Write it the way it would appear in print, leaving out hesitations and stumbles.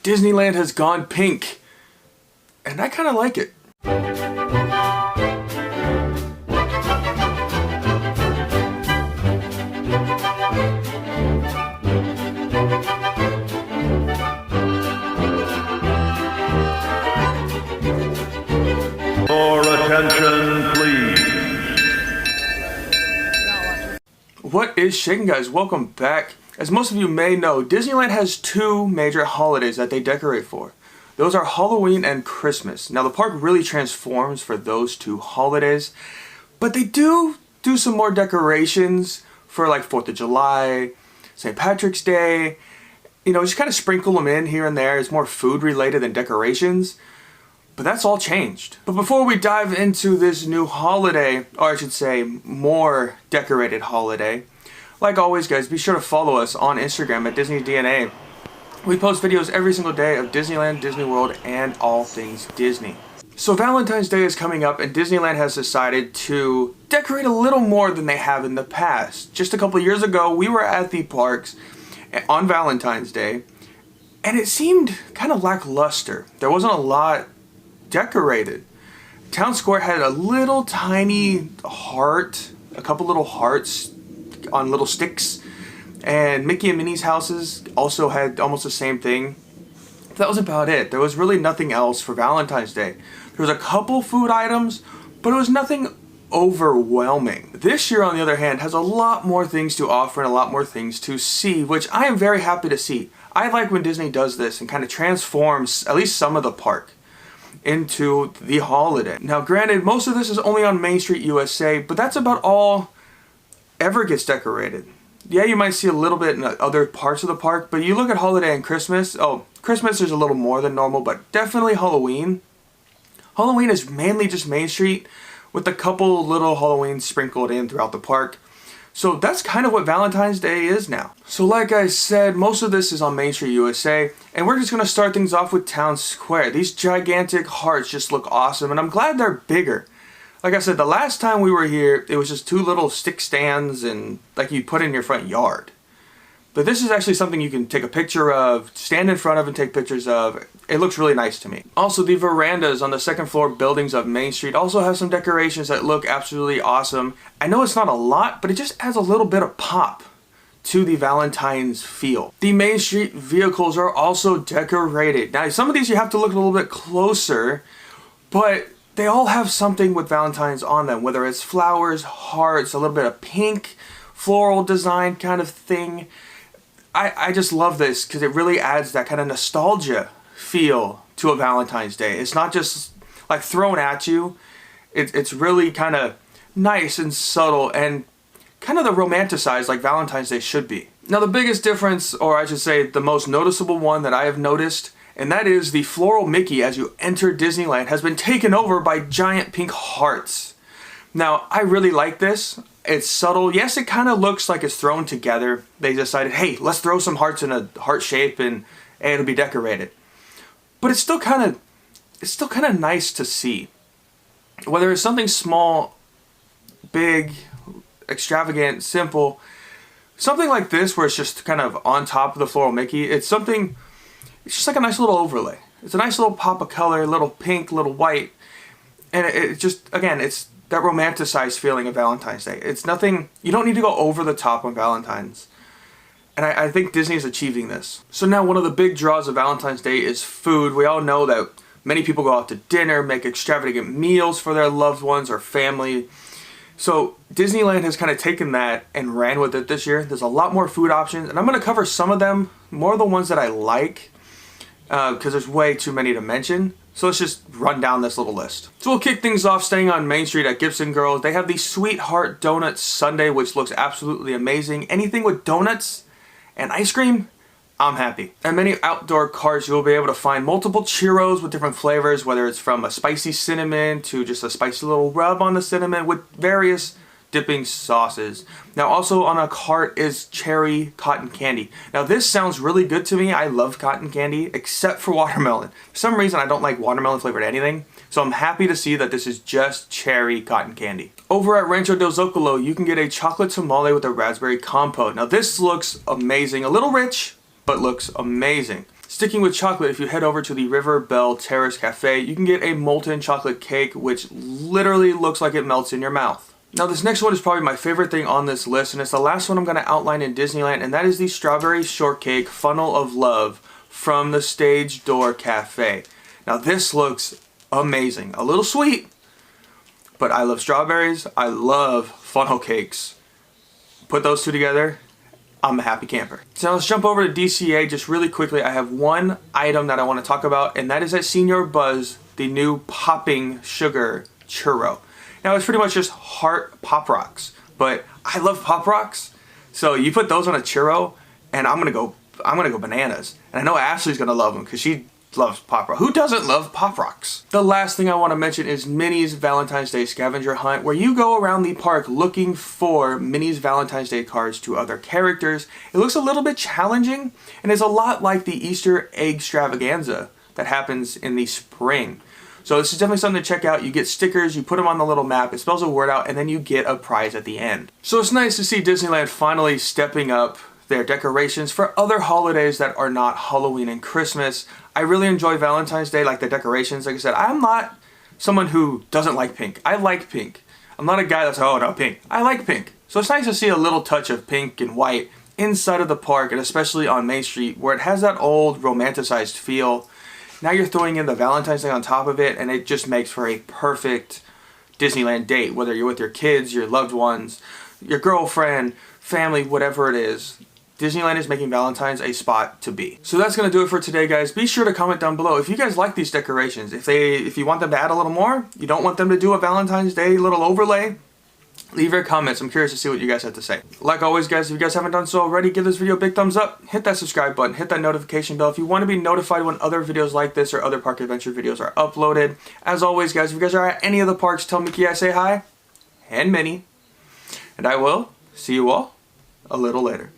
Disneyland has gone pink. And I kind of like it. Your attention, please. What is shaking, guys? Welcome back. As most of you may know, Disneyland has two major holidays that they decorate for. Those are Halloween and Christmas. Now the park really transforms for those two holidays, but they do some more decorations for like 4th of July, St. Patrick's Day. You know, just kind of sprinkle them in here and there. It's more food related than decorations. But that's all changed. But before we dive into this new holiday, or I should say more decorated holiday, like always guys, be sure to follow us on Instagram at Disneydna. We post videos every single day of Disneyland, Disney World, and all things Disney. So Valentine's Day is coming up and Disneyland has decided to decorate a little more than they have in the past. Just a couple years ago, we were at the parks on Valentine's Day, and it seemed kind of lackluster. There wasn't a lot decorated. Town Square had a little tiny heart, a couple little hearts on little sticks, and Mickey and Minnie's houses also had almost the same thing. That was about it. There was really nothing else for Valentine's Day. There was a couple food items, but it was nothing overwhelming. This year, on the other hand, has a lot more things to offer and a lot more things to see, which I am very happy to see. I like when Disney does this and kind of transforms at least some of the park into the holiday. Now granted, most of this is only on Main Street USA, but that's about all ever gets decorated. Yeah, you might see a little bit in other parts of the park, but you look at holiday and Christmas, Christmas is a little more than normal, but definitely Halloween. Halloween is mainly just Main Street with a couple little Halloween sprinkled in throughout the park. So that's kind of what Valentine's Day is now. So like I said, most of this is on Main Street USA, and we're just going to start things off with Town Square. These gigantic hearts just look awesome, and I'm glad they're bigger. Like I said, the last time we were here, it was just two little stick stands and like you put in your front yard. But this is actually something you can take a picture of, stand in front of and take pictures of. It looks really nice to me. Also, the verandas on the second floor buildings of Main Street also have some decorations that look absolutely awesome. I know it's not a lot, but it just adds a little bit of pop to the Valentine's feel. The Main Street vehicles are also decorated. Now, some of these you have to look a little bit closer, but they all have something with Valentine's on them, whether it's flowers, hearts, a little bit of pink, floral design kind of thing. I just love this because it really adds that kind of nostalgia feel to a Valentine's Day. It's not just like thrown at you. It's really kind of nice and subtle and kind of the romanticized like Valentine's Day should be. Now the biggest difference, or I should say the most noticeable one that I have noticed, and that is the floral Mickey as you enter Disneyland has been taken over by giant pink hearts. Now I really like this. It's subtle. Yes, it kind of looks like it's thrown together. They decided, hey, let's throw some hearts in a heart shape and it'll be decorated. But it's still kind of nice to see. Whether it's something small, big, extravagant, simple, something like this where it's just kind of on top of the floral Mickey, it's just like a nice little overlay. It's a nice little pop of color, little pink, little white, and it just, again, it's that romanticized feeling of Valentine's Day. It's nothing, you don't need to go over the top on Valentine's. And I think Disney is achieving this. So now one of the big draws of Valentine's Day is food. We all know that many people go out to dinner, make extravagant meals for their loved ones or family. So Disneyland has kind of taken that and ran with it this year. There's a lot more food options, and I'm going to cover some of them, more of the ones that I like, because there's way too many to mention. So let's just run down this little list. So we'll kick things off staying on Main Street at Gibson Girls. They have the Sweetheart Donut Sundae, which looks absolutely amazing. Anything with donuts and ice cream, I'm happy. At many outdoor carts, you'll be able to find multiple churros with different flavors, whether it's from a spicy cinnamon to just a spicy little rub on the cinnamon with various dipping sauces. Now also on a cart is cherry cotton candy. Now this sounds really good to me. I love cotton candy except for watermelon. For some reason I don't like watermelon flavored anything, so I'm happy to see that this is just cherry cotton candy. Over at Rancho del Zocalo you can get a chocolate tamale with a raspberry compote. Now this looks amazing, a little rich, but looks amazing. Sticking with chocolate, if you head over to the River Belle Terrace Cafe, you can get a molten chocolate cake which literally looks like it melts in your mouth. Now this next one is probably my favorite thing on this list, and it's the last one I'm going to outline in Disneyland, and that is the strawberry shortcake funnel of love from the Stage Door Cafe. Now this looks amazing. A little sweet, but I love strawberries. I love funnel cakes. Put those two together, I'm a happy camper. So now let's jump over to DCA just really quickly. I have one item that I want to talk about, and that is at Senior Buzz, the new popping sugar churro. Now it's pretty much just heart Pop Rocks, but I love Pop Rocks, so you put those on a churro, and I'm gonna go bananas. And I know Ashley's gonna love them because she loves Pop Rocks. Who doesn't love Pop Rocks? The last thing I want to mention is Minnie's Valentine's Day scavenger hunt, where you go around the park looking for Minnie's Valentine's Day cards to other characters. It looks a little bit challenging, and it's a lot like the Easter egg extravaganza that happens in the spring. So this is definitely something to check out. You get stickers, you put them on the little map, it spells a word out, and then you get a prize at the end. So it's nice to see Disneyland finally stepping up their decorations for other holidays that are not Halloween and Christmas. I really enjoy Valentine's Day, like the decorations. Like I said, I'm not someone who doesn't like pink. I like pink. I'm not a guy that's, oh no, pink. I like pink. So it's nice to see a little touch of pink and white inside of the park, and especially on Main Street, where it has that old romanticized feel. Now you're throwing in the Valentine's Day on top of it, and it just makes for a perfect Disneyland date, whether you're with your kids, your loved ones, your girlfriend, family, whatever it is. Disneyland is making Valentine's a spot to be. So that's going to do it for today, guys. Be sure to comment down below if you guys like these decorations. If you want them to add a little more, you don't want them to do a Valentine's Day little overlay, leave your comments. I'm curious to see what you guys have to say. Like always, guys, if you guys haven't done so already, give this video a big thumbs up, hit that subscribe button, hit that notification bell if you want to be notified when other videos like this or other park adventure videos are uploaded. As always, guys, if you guys are at any of the parks, tell Mickey I say hi, and Minnie, and I will see you all a little later.